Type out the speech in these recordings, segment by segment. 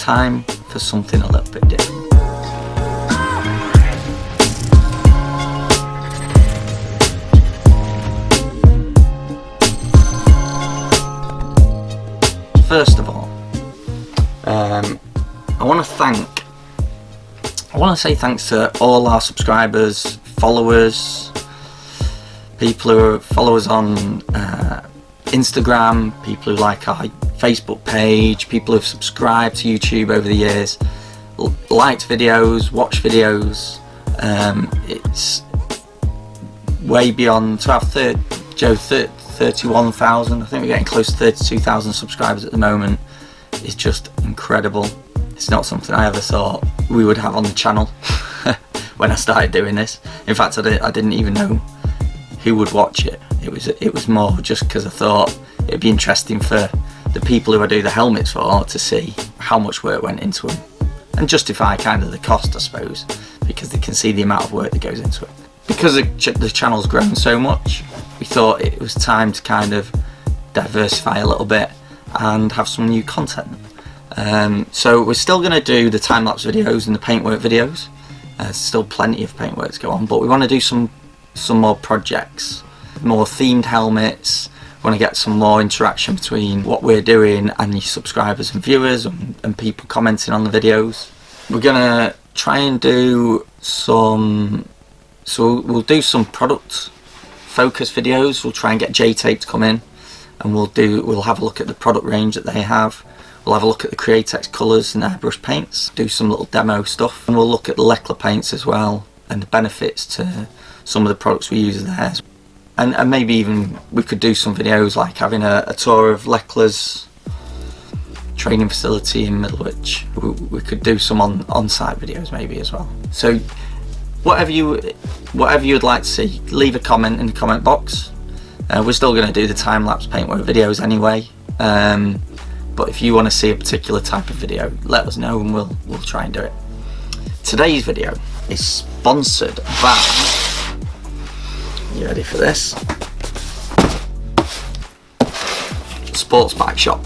time for something a little bit different. First of all, I want to say thanks to all our subscribers, followers, people who follow us on Instagram, people who like our Facebook page, people who have subscribed to YouTube over the years, liked videos, watched videos. It's way beyond, to have 31,000, I think we're getting close to 32,000 subscribers at the moment, is just incredible. It's not something I ever thought we would have on the channel when I started doing this. In fact, I didn't even know who would watch it. It was more just because I thought it'd be interesting for the people who I do the helmets for to see how much work went into them and justify kind of the cost, I suppose, because they can see the amount of work that goes into it. Because the channel's grown so much, we thought it was time to kind of diversify a little bit and have some new content. So we're still going to do the time-lapse videos and the paintwork videos. There's still plenty of paintwork to go on, but we want to do some more projects, more themed helmets. We want to get some more interaction between what we're doing and your subscribers and viewers and people commenting on the videos. We're going to try and do some, so we'll do some product focus videos. We'll try and get J-Tape to come in and we'll have a look at the product range that they have. We'll have a look at the Createx colours and airbrush paints, do some little demo stuff, and we'll look at the Lekla paints as well and the benefits to some of the products we use there. And maybe even we could do some videos like having a tour of Lekla's training facility in Middlewich. We could do some on-site videos maybe as well. So whatever you would like to see, leave a comment in the comment box. We're still going to do the time-lapse paintwork videos anyway. But if you want to see a particular type of video, let us know and we'll try and do it. Today's video is sponsored by, you ready for this? Sports Bike Shop.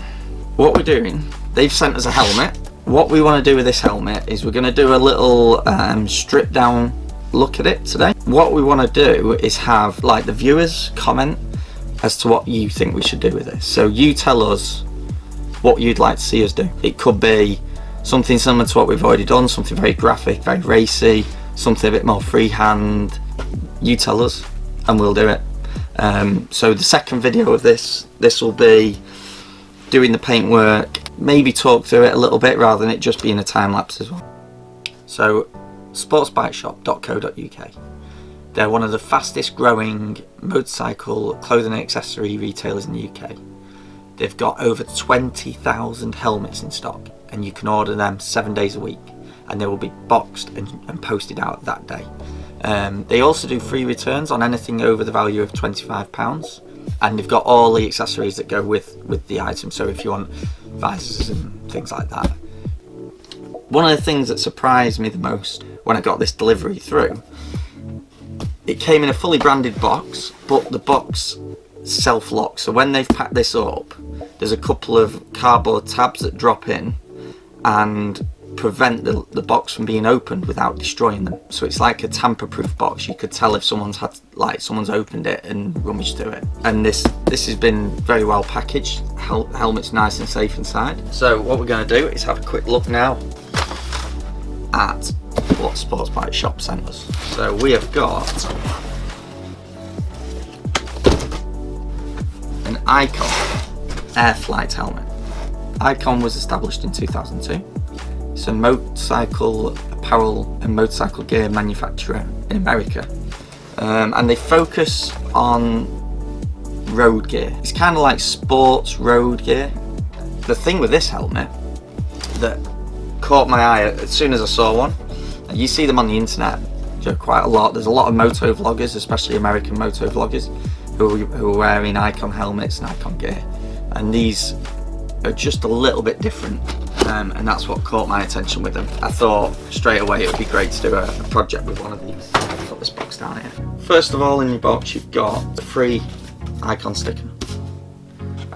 What we're doing, they've sent us a helmet. What we want to do with this helmet is we're going to do a little strip down look at it today. What we want to do is have like the viewers comment as to what you think we should do with this. So you tell us what you'd like to see us do. It could be something similar to what we've already done, something very graphic, very racy, something a bit more freehand. You tell us and we'll do it. So the second video of this will be doing the paintwork, maybe talk through it a little bit rather than it just being a time lapse as well. So sportsbikeshop.co.uk, they're one of the fastest growing motorcycle clothing and accessory retailers in the UK. They've got over 20,000 helmets in stock and you can order them 7 days a week and they will be boxed and posted out that day. They also do free returns on anything over the value of £25 and they've got all the accessories that go with the item, so if you want visors and things like that. One of the things that surprised me the most when I got this delivery through, it came in a fully branded box, but the box self-locks, so when they've packed this up there's a couple of cardboard tabs that drop in and prevent the box from being opened without destroying them. So it's like a tamper-proof box. You could tell if someone's opened it and rummaged through it. And this has been very well packaged. Helmet's nice and safe inside. So what we're going to do is have a quick look now at what Sports Bike Shop sent us. So we have got an Icon Airflite helmet. Icon was established in 2002. It's a motorcycle apparel and motorcycle gear manufacturer in America, and they focus on road gear. It's kind of like sports road gear. The thing with this helmet that caught my eye as soon as I saw one, and you see them on the internet quite a lot. There's a lot of moto vloggers, especially American moto vloggers, who are wearing Icon helmets and Icon gear, and these are just a little bit different. And that's what caught my attention with them. I thought straight away it would be great to do a project with one of these. I've got this box down here. First of all, in your box you've got the free Icon sticker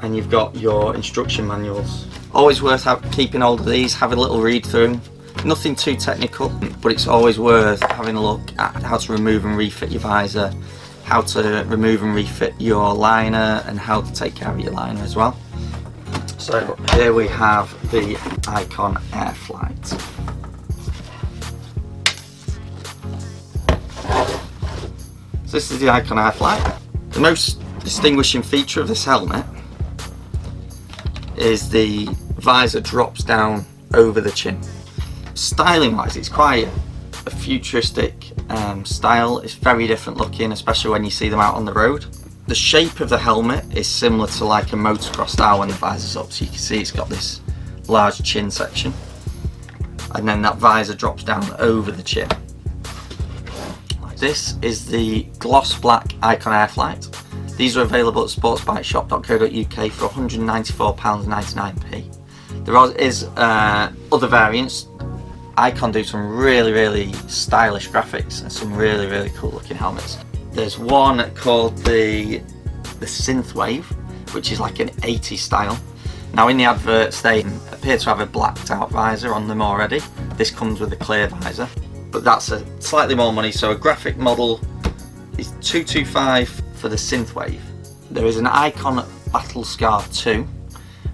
and you've got your instruction manuals Always worth keeping hold of these, having a little read through. Nothing too technical, but it's always worth having a look at how to remove and refit your visor, how to remove and refit your liner, and how to take care of your liner as well. So here we have the Icon Airflite. So this is the Icon Airflite. The most distinguishing feature of this helmet is the visor drops down over the chin. Styling wise, it's quite a futuristic style. It's very different looking, especially when you see them out on the road. The shape of the helmet is similar to like a motocross style when the visor's up, so you can see it's got this large chin section, and then that visor drops down over the chin. This is the gloss black Icon Airflite. These are available at sportsbikeshop.co.uk for £194.99p. There is other variants. Icon do some really stylish graphics and some really cool looking helmets. There's one called the Synthwave, which is like an 80s style. Now in the adverts they appear to have a blacked out visor on them already. This comes with a clear visor, but that's a slightly more money. So a graphic model is $225 for the Synthwave. There is an Icon Battle Scar 2,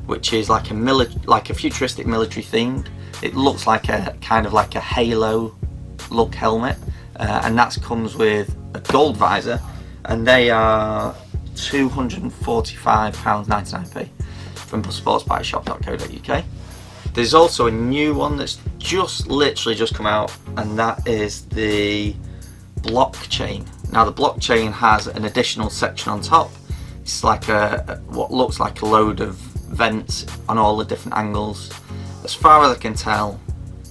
which is like a futuristic military themed. It looks like a kind of like a halo look helmet, and that comes with a gold visor, and they are £245.99p from sportsbikeshop.co.uk. There's also a new one that's literally just come out, and that is the blockchain. Now the blockchain has an additional section on top. It's like what looks like a load of vents on all the different angles. As far as I can tell,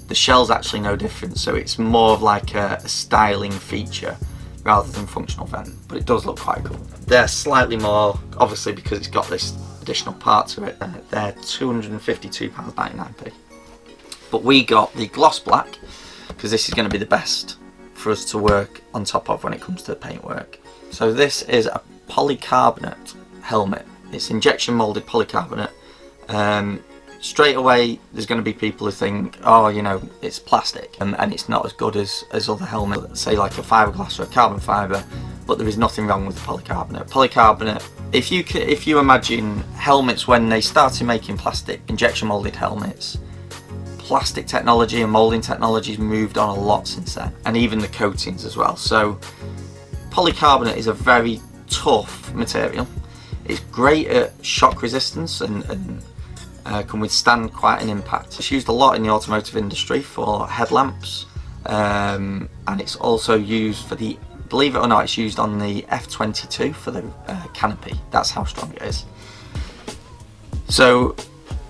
the shell's actually no different, so it's more of like a styling feature rather than functional vent, but it does look quite cool. They're slightly more, obviously because it's got this additional part to it, they're £252.99p. But we got the gloss black because this is going to be the best for us to work on top of when it comes to paintwork. So this is a polycarbonate helmet. It's injection molded polycarbonate. Straight away there's going to be people who think, oh, you know, it's plastic and it's not as good as other helmets, say like a fiberglass or a carbon fiber, but there is nothing wrong with the polycarbonate. Polycarbonate, if you imagine helmets when they started making plastic injection molded helmets, plastic technology and molding technology has moved on a lot since then, and even the coatings as well. So polycarbonate is a very tough material. It's great at shock resistance and can withstand quite an impact. It's used a lot in the automotive industry for headlamps, and it's also used for the, believe it or not, it's used on the F-22 for the canopy. That's how strong it is. So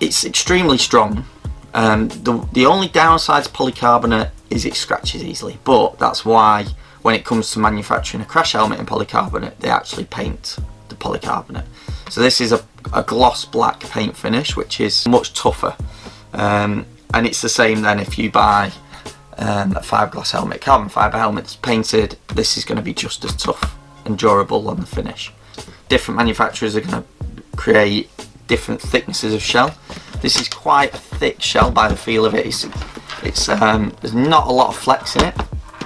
it's extremely strong. The only downside to polycarbonate is it scratches easily, but that's why when it comes to manufacturing a crash helmet in polycarbonate, they actually paint the polycarbonate. So this is a gloss black paint finish, which is much tougher, and it's the same then if you buy a fiberglass helmet, carbon fiber helmet that's painted. This is going to be just as tough and durable on the finish. Different manufacturers are going to create different thicknesses of shell. This is quite a thick shell by the feel of it. It's there's not a lot of flex in it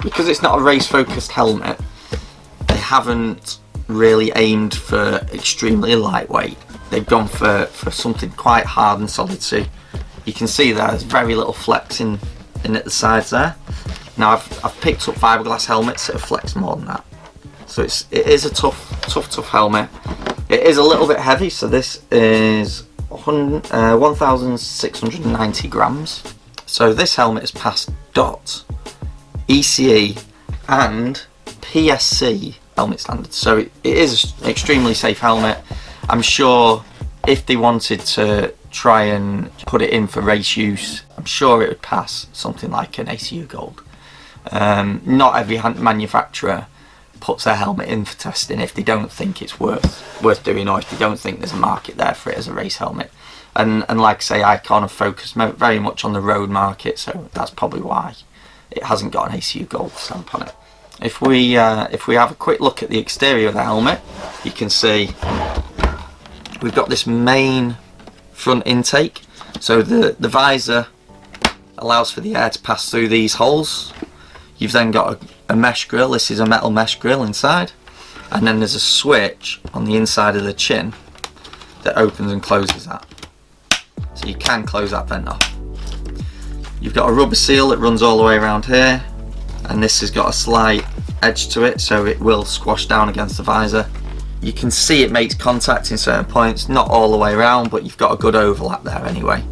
because it's not a race focused helmet. They haven't really aimed for extremely lightweight. They've gone for something quite hard and solid. So you can see there's very little flex in at the sides there. Now I've picked up fiberglass helmets that have flexed more than that. So it is a tough helmet. It is a little bit heavy. So this is 1,690 grams. So this helmet has passed DOT, ECE and PSC helmet standards. So it is an extremely safe helmet. I'm sure if they wanted to try and put it in for race use, I'm sure it would pass something like an ACU Gold. Not every manufacturer puts their helmet in for testing if they don't think it's worth doing, or if they don't think there's a market there for it as a race helmet. And like I say, Icon have focused very much on the road market, so that's probably why it hasn't got an ACU Gold stamp on it. If we have a quick look at the exterior of the helmet, you can see we've got this main front intake. So the visor allows for the air to pass through these holes. You've then got a mesh grill. This is a metal mesh grill inside, and then there's a switch on the inside of the chin that opens and closes that. So you can close that vent off. You've got a rubber seal that runs all the way around here, and this has got a slight edge to it, so it will squash down against the visor. You can see it makes contact in certain points, not all the way around, but you've got a good overlap there anyway.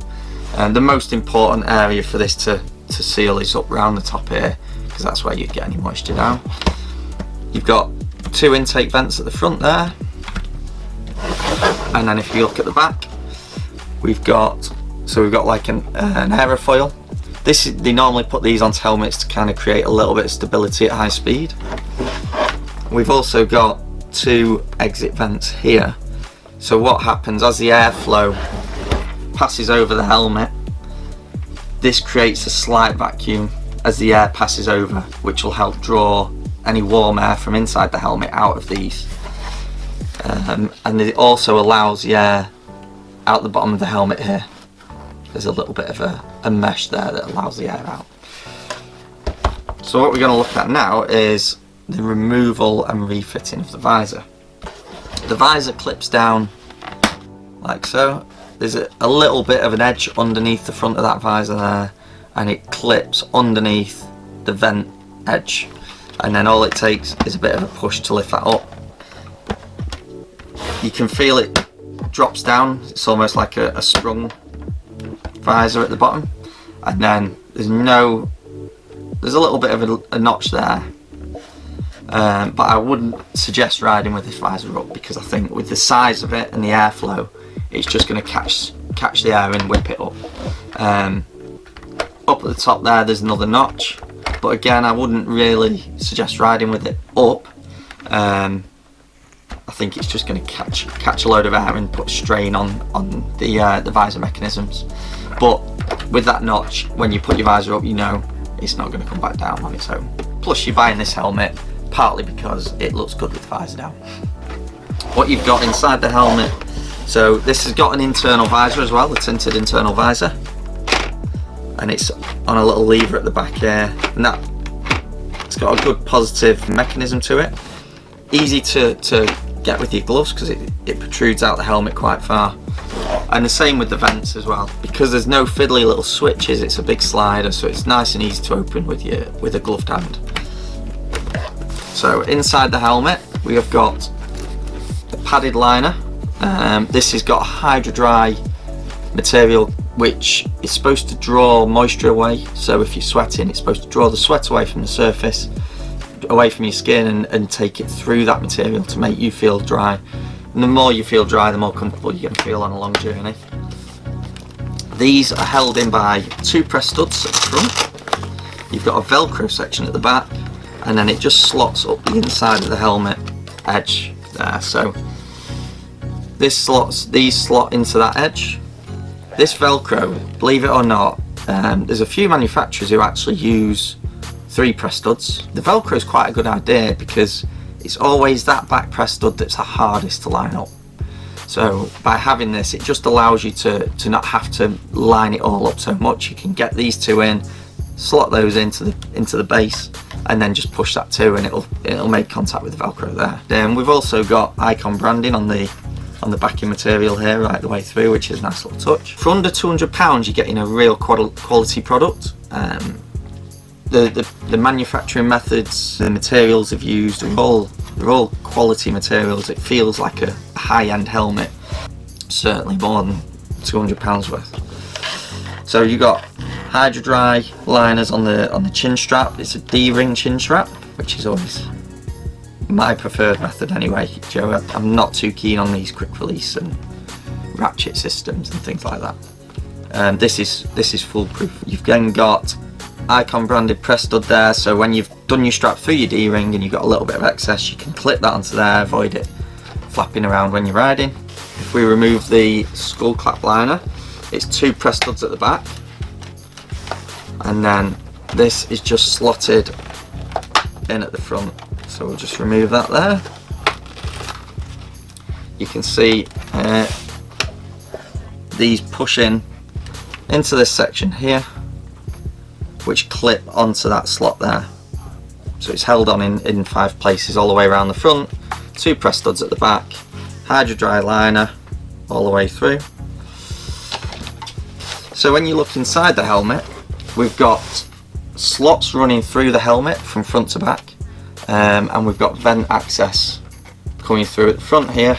And the most important area for this to seal is up around the top here, because that's where you'd get any moisture down. You've got 2 intake vents at the front there, and then if you look at the back, we've got like an aerofoil. They normally put these onto helmets to kind of create a little bit of stability at high speed. We've also got 2 exit vents here. So what happens as the airflow passes over the helmet, this creates a slight vacuum as the air passes over, which will help draw any warm air from inside the helmet out of these. And it also allows the air out the bottom of the helmet here. There's a little bit of a mesh there that allows the air out. So what we're going to look at now is the removal and refitting of the visor. The visor clips down like so. There's a little bit of an edge underneath the front of that visor there, and it clips underneath the vent edge, and then all it takes is a bit of a push to lift that up. You can feel it drops down. It's almost like a sprung visor at the bottom, and then there's a little bit of a notch there, but I wouldn't suggest riding with this visor up, because I think with the size of it and the airflow, it's just going to catch the air and whip it up. Up at the top there's another notch, but again, I wouldn't really suggest riding with it up. I think it's just going to catch a load of air and put strain on the visor mechanisms. But with that notch, when you put your visor up, you know it's not going to come back down on its own. Plus, you're buying this helmet partly because it looks good with the visor down. What you've got inside the helmet, so this has got an internal visor as well, a tinted internal visor, and it's on a little lever at the back here, and it's got a good positive mechanism to it. Easy to get with your gloves because it protrudes out the helmet quite far. And the same with the vents as well, because there's no fiddly little switches. It's a big slider, so it's nice and easy to open with a gloved hand. So inside the helmet we have got a padded liner. This has got a hydro dry material which is supposed to draw moisture away. So if you're sweating, it's supposed to draw the sweat away from the surface, away from your skin, and take it through that material to make you feel dry. And the more you feel dry, the more comfortable you're going to feel on a long journey. These are held in by 2 press studs at the front. You've got a Velcro section at the back, and then it just slots up the inside of the helmet edge there. So these slot into that edge. This Velcro, believe it or not, there's a few manufacturers who actually use 3 press studs. The Velcro is quite a good idea because it's always that back press stud that's the hardest to line up. So by having this, it just allows you to not have to line it all up so much. You can get these 2 in, slot those into the base, and then just push that 2, and it'll make contact with the Velcro there. Then we've also got Icon branding on the backing material here right the way through, which is a nice little touch. For under £200, you're getting a real quality product. The manufacturing methods, the materials they've used, they're all quality materials. It feels like a high-end helmet, certainly more than £200 worth. So you got hydro dry liners on the chin strap. It's a D-ring chin strap, which is always my preferred method anyway, Joe. I'm not too keen on these quick release and ratchet systems and things like that. This is foolproof. You've then got Icon branded press stud there, so when you've done your strap through your D-ring and you've got a little bit of excess, you can clip that onto there, avoid it flapping around when you're riding. If we remove the skull cap liner, it's 2 press studs at the back, and then this is just slotted in at the front, so we'll just remove that there. You can see these push in into this section here, which clip onto that slot there. So it's held on in 5 places all the way around the front, 2 press studs at the back, hydro dry liner all the way through. So when you look inside the helmet, we've got slots running through the helmet from front to back, and we've got vent access coming through at the front here.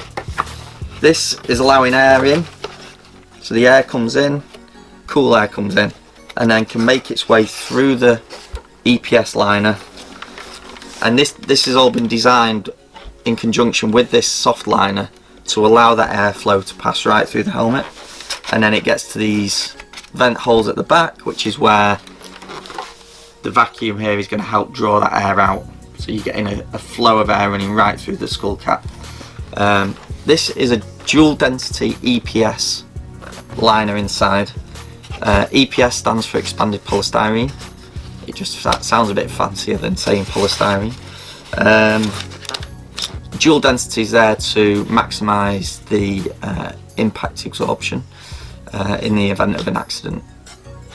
This is allowing air in, so the air comes in, cool air comes in, and then can make its way through the EPS liner. And this has all been designed in conjunction with this soft liner to allow that airflow to pass right through the helmet, and then it gets to these vent holes at the back, which is where the vacuum here is going to help draw that air out, so you're getting a flow of air running right through the skull cap. This is a dual density EPS liner inside. EPS stands for expanded polystyrene. That sounds a bit fancier than saying polystyrene. Dual density is there to maximise the impact absorption in the event of an accident.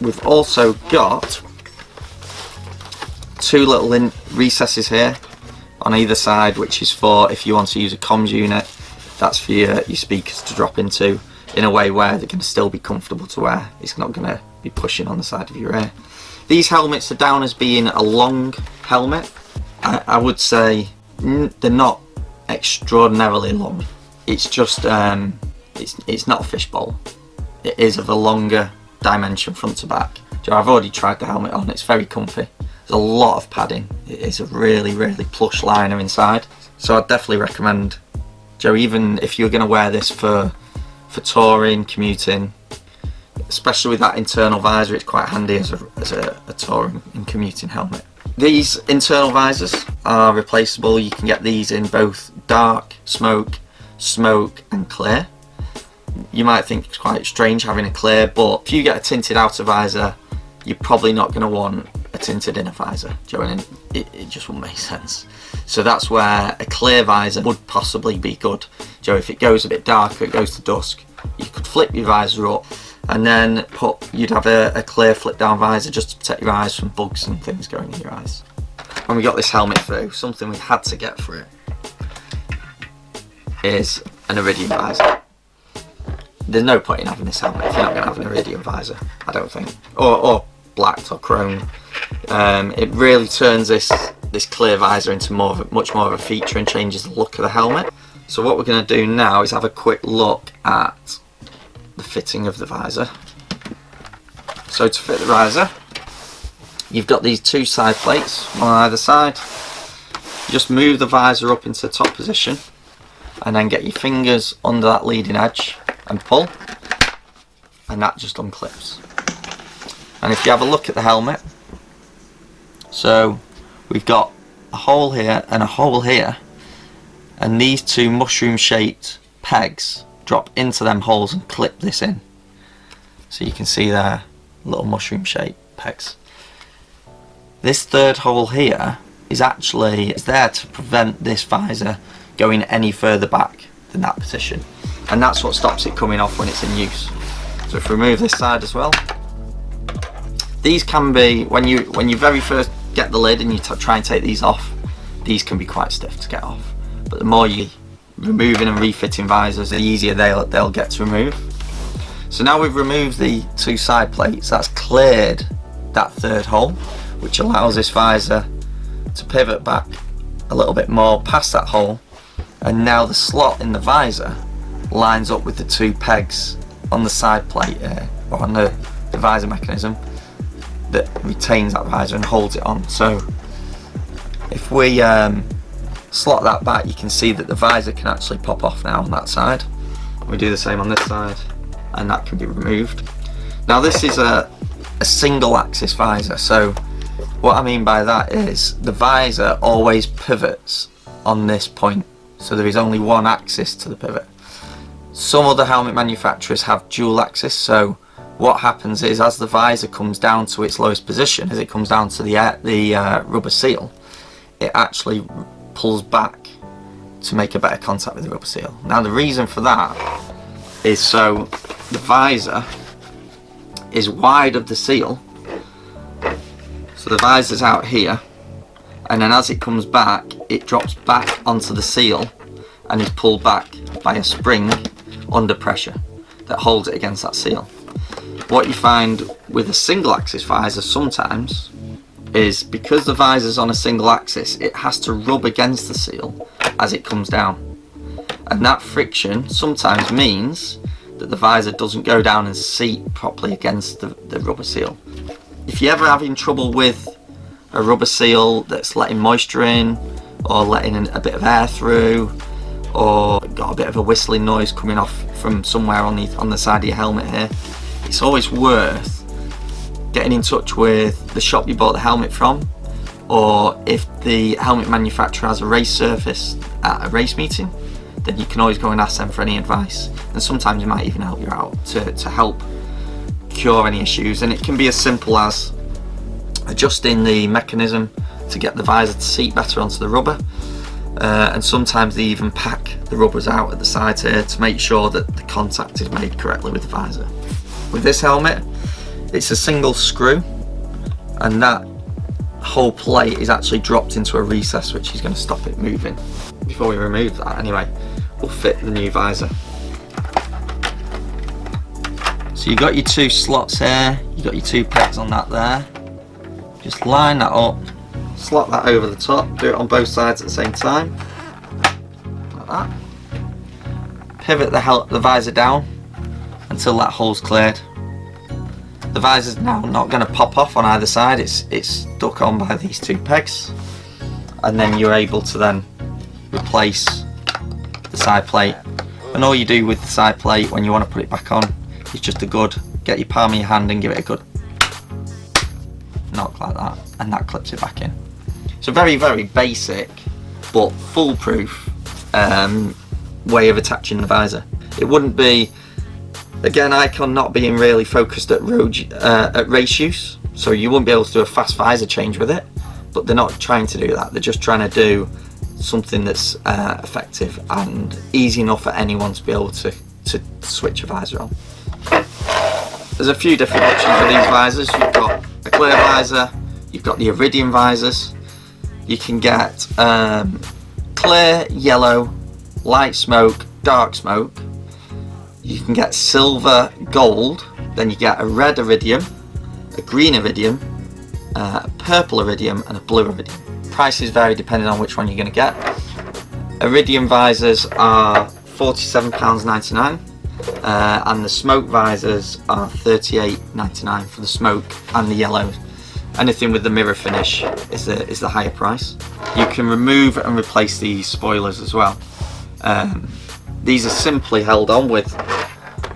We've also got 2 little recesses here on either side, which is for if you want to use a comms unit. That's for your speakers to drop into in a way where they're going to still be comfortable to wear. It's not going to be pushing on the side of your ear. These helmets are down as being a long helmet. I would say they're not extraordinarily long. It's just it's not a fishbowl. It is of a longer dimension front to back. I've already tried the helmet on. It's very comfy. There's a lot of padding. It is a really plush liner inside. So I'd definitely recommend, Joe, even if you're going to wear this for touring, commuting, especially with that internal visor, it's quite handy as a touring and commuting helmet. These internal visors are replaceable. You can get these in both dark, smoke, and clear. You might think it's quite strange having a clear, but if you get a tinted outer visor, you're probably not going to want a tinted inner visor, Joe, and it just wouldn't make sense. So that's where a clear visor would possibly be good, Joe. If it goes a bit darker, it goes to dusk, you could flip your visor up, and then you'd have a clear flip down visor just to protect your eyes from bugs and things going in your eyes. When we got this helmet through, something we had to get through is an iridium visor. There's no point in having this helmet if you're not going to have an iridium visor, I don't think, or blacked or chrome. It really turns this clear visor into much more of a feature and changes the look of the helmet. So what we're going to do now is have a quick look at the fitting of the visor. So to fit the visor, you've got these 2 side plates, one on either side. You just move the visor up into the top position and then get your fingers under that leading edge and pull, and that just unclips. And if you have a look at the helmet, so we've got a hole here and a hole here, and these 2 mushroom shaped pegs drop into them holes and clip this in. So you can see there, little mushroom shaped pegs. This 3rd hole here is there to prevent this visor going any further back than that position, and that's what stops it coming off when it's in use. So if we remove this side as well, these can be, when you very first get the lid and you try and take these off, these can be quite stiff to get off, but the more you removing and refitting visors, the easier they'll get to remove. So now we've removed the 2 side plates, that's cleared that 3rd hole, which allows this visor to pivot back a little bit more past that hole, and now the slot in the visor lines up with the 2 pegs on the side plate or on the visor mechanism that retains that visor and holds it on. So if we slot that back, you can see that the visor can actually pop off now on that side. We do the same on this side, and that can be removed. Now this is a single axis visor, so what I mean by that is the visor always pivots on this point, so there is only one axis to the pivot. Some other helmet manufacturers have dual axis, so what happens is as the visor comes down to its lowest position, as it comes down to the rubber seal, it actually pulls back to make a better contact with the rubber seal. Now the reason for that is so the visor is wide of the seal. So the visor's out here, and then as it comes back, it drops back onto the seal and is pulled back by a spring under pressure that holds it against that seal. What you find with a single axis visor sometimes is because the visor's on a single axis, it has to rub against the seal as it comes down, and that friction sometimes means that the visor doesn't go down and seat properly against the rubber seal. If you're ever having trouble with a rubber seal that's letting moisture in, or letting a bit of air through, or got a bit of a whistling noise coming off from somewhere on the side of your helmet here, it's always worth getting in touch with the shop you bought the helmet from, or if the helmet manufacturer has a race surface at a race meeting, then you can always go and ask them for any advice, and sometimes they might even help you out to help cure any issues. And it can be as simple as adjusting the mechanism to get the visor to seat better onto the rubber, and sometimes they even pack the rubbers out at the sides here to make sure that the contact is made correctly with the visor. With this helmet, it's a single screw, and that whole plate is actually dropped into a recess which is going to stop it moving. Before we remove that anyway, we'll fit the new visor. So you've got your two slots here, you've got your two pegs on that there. Just line that up, slot that over the top, do it on both sides at the same time, like that. Pivot the visor down until that hole's cleared. The visor's now not going to pop off on either side, it's stuck on by these two pegs, and then you're able to then replace the side plate. And all you do with the side plate when you want to put it back on is just get your palm of your hand and give it a good knock like that, and that clips it back in. So very, very basic but foolproof way of attaching the visor. It wouldn't be, again, Icon not being really focused at race use, so you wouldn't be able to do a fast visor change with it, but they're not trying to do that. They're just trying to do something that's effective and easy enough for anyone to be able to switch a visor on. There's a few different options with these visors. You've got a clear visor, you've got the iridium visors. You can get clear, yellow, light smoke, dark smoke. You can get silver, gold, then you get a red iridium, a green iridium, a purple iridium and a blue iridium. Prices vary depending on which one you're going to get. Iridium visors are £47.99 and the smoke visors are £38.99 for the smoke and the yellow. Anything with the mirror finish is the higher price. You can remove and replace these spoilers as well. These are simply held on with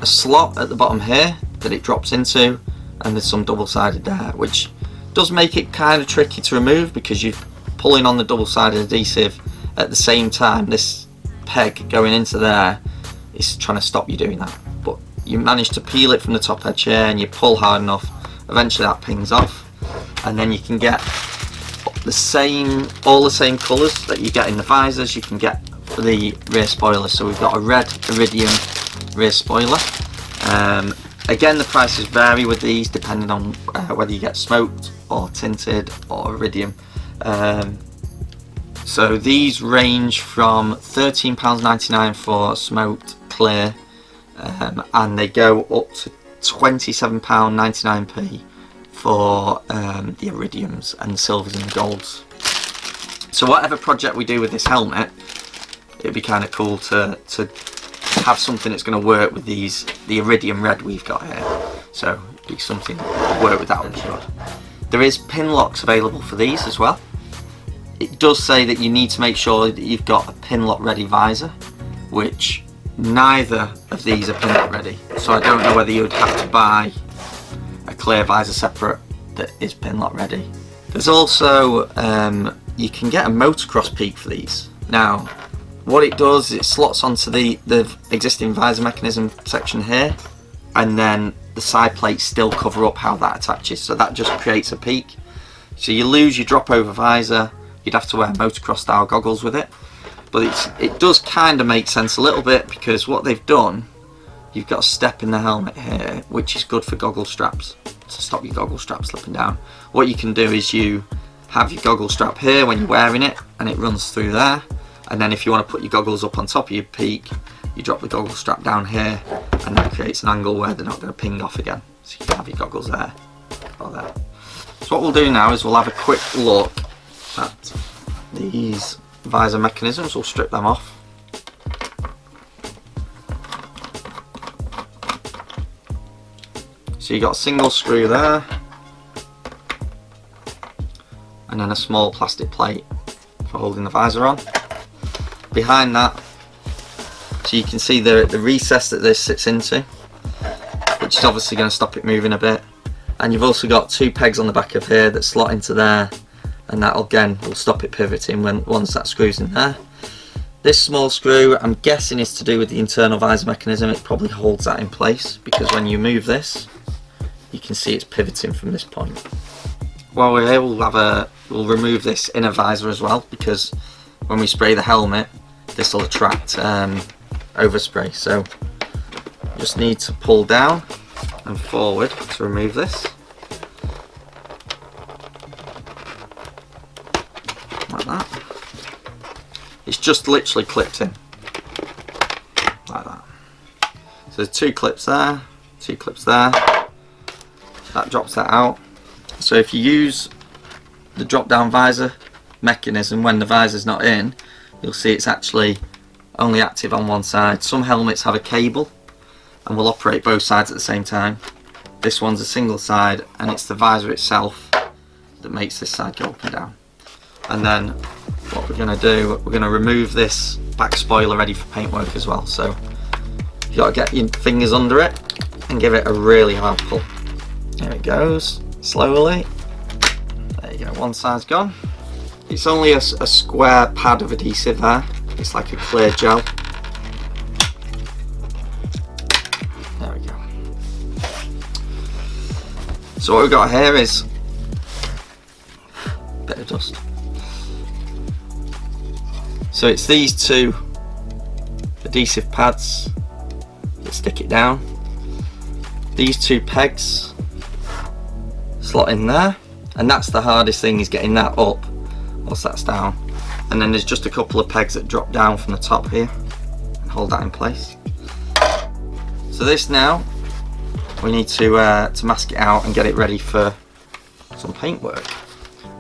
a slot at the bottom here that it drops into, and there's some double-sided there, which does make it kind of tricky to remove because you're pulling on the double-sided adhesive at the same time. This peg going into there is trying to stop you doing that, but you manage to peel it from the top edge here and you pull hard enough, eventually that pings off, and then you can get all the same colours that you get in the visors you can get for the rear spoiler. So we've got a red iridium rear spoiler. Again, the prices vary with these depending on whether you get smoked or tinted or iridium. So these range from £13.99 for smoked clear, and they go up to £27.99p for the iridiums and silvers and golds. So whatever project we do with this helmet, it'd be kind of cool to have something that's going to work with the iridium red we've got here. So it'd be something that would work with that, I'm sure. There is pin locks available for these as well. It does say that you need to make sure that you've got a pin lock ready visor, which neither of these are pin lock ready. So I don't know whether you would have to buy a clear visor separate that is pin lock ready. There's also you can get a motocross peak for these. Now what it does is it slots onto the existing visor mechanism section here, and then the side plates still cover up how that attaches, so that just creates a peak. So you lose your drop over visor, you'd have to wear motocross style goggles with it, but it does kind of make sense a little bit, because what they've done you've got a step in the helmet here, which is good for goggle straps, to stop your goggle strap slipping down. What you can do is you have your goggle strap here when you're wearing it, and it runs through there, and then if you want to put your goggles up on top of your peak, you drop the goggle strap down here, and that creates an angle where they're not going to ping off again. So you can have your goggles there or there. So what we'll do now is we'll have a quick look at these visor mechanisms. We'll strip them off. So you've got a single screw there, and then a small plastic plate for holding the visor on. Behind that, so you can see the recess that this sits into, which is obviously going to stop it moving a bit. And you've also got 2 pegs on the back of here that slot into there, and that again will stop it pivoting once that screws in there. This small screw, I'm guessing, is to do with the internal visor mechanism. It probably holds that in place, because when you move this, you can see it's pivoting from this point. While we're here, we'll remove this inner visor as well, because when we spray the helmet, this will attract overspray. So you just need to pull down and forward to remove this, like that. It's just literally clipped in like that. So there's 2 clips there, 2 clips there. That drops that out. So if you use the drop down visor mechanism when the visor's not in, you'll see it's actually only active on one side. Some helmets have a cable and will operate both sides at the same time. This one's a single side, and it's the visor itself that makes this side go up and down. And then what we're going to do, we're going to remove this back spoiler ready for paintwork as well. So you've got to get your fingers under it and give it a really hard pull. There it goes, slowly. There you go, one side's gone. It's only a square pad of adhesive there. It's like a clear gel. There we go. So what we've got here is a bit of dust. So it's these 2 adhesive pads that stick it down. These 2 pegs slot in there, and that's the hardest thing, is getting that up whilst that's down. And then there's just a couple of pegs that drop down from the top here and hold that in place. So this now, we need to mask it out and get it ready for some paintwork.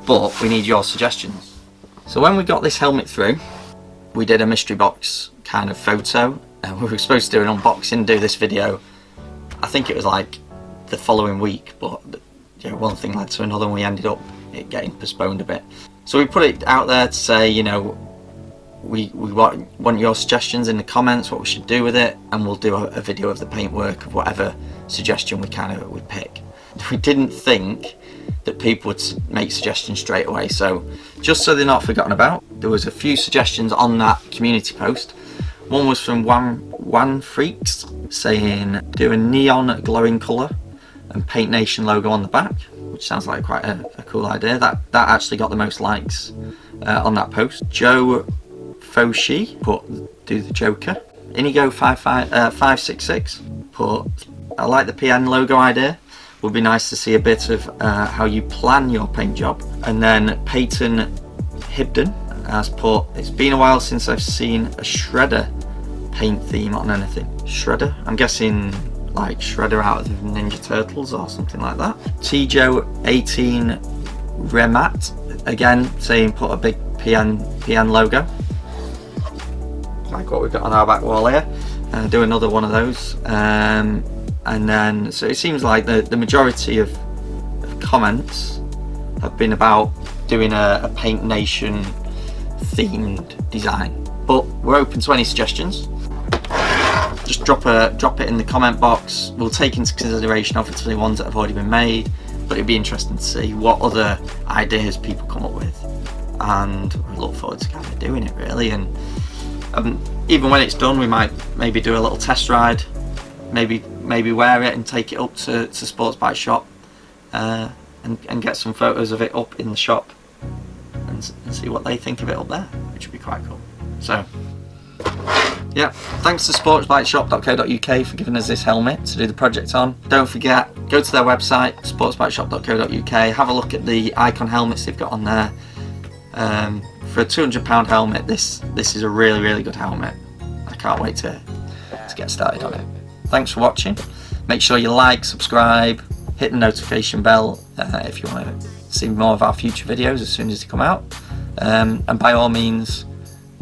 But we need your suggestions. So when we got this helmet through, we did a mystery box kind of photo, and we were supposed to do an unboxing, do this video. I think it was like the following week, but you know, one thing led to another, and we ended up it getting postponed a bit. So we put it out there to say, you know, we want your suggestions in the comments, what we should do with it, and we'll do a video of the paintwork of whatever suggestion we pick. We didn't think that people would make suggestions straight away, so just so they're not forgotten about, there was a few suggestions on that community post. One was from One Freaks saying do a neon glowing colour and PaintNation logo on the back, which sounds like quite a cool idea. That actually got the most likes on that post. Joe Foshi put do the Joker. Inigo 566 put I like the PN logo idea. Would be nice to see a bit of how you plan your paint job. And then Peyton Hibden has put, it's been a while since I've seen a Shredder paint theme on anything. Shredder? I'm guessing like Shredder out of the Ninja Turtles or something like that. Tjo18 Remat, again saying put a big PN logo. Like what we've got on our back wall here. Do another one of those. And then, so it seems like the majority of comments have been about doing a PaintNation themed design. But we're open to any suggestions. Just drop it in the comment box. We'll take into consideration obviously ones that have already been made, but it'd be interesting to see what other ideas people come up with. And we look forward to kind of doing it really. And even when it's done, we might maybe do a little test ride. Maybe wear it and take it up to Sports Bike Shop and get some photos of it up in the shop and see what they think of it up there, which would be quite cool. So Yeah, thanks to sportsbikeshop.co.uk for giving us this helmet to do the project on. Don't forget, go to their website, sportsbikeshop.co.uk, have a look at the Icon helmets they've got on there. For a £200 helmet, this is a really good helmet. I can't wait to get started on it. Thanks for watching. Make sure you like, subscribe, hit the notification bell if you want to see more of our future videos as soon as they come out. And by all means,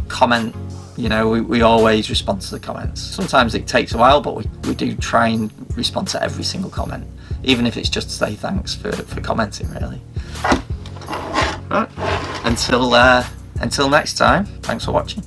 comment. You know, we always respond to the comments. Sometimes it takes a while, but we do try and respond to every single comment, even if it's just to say thanks for commenting, really. Right. Until next time, thanks for watching.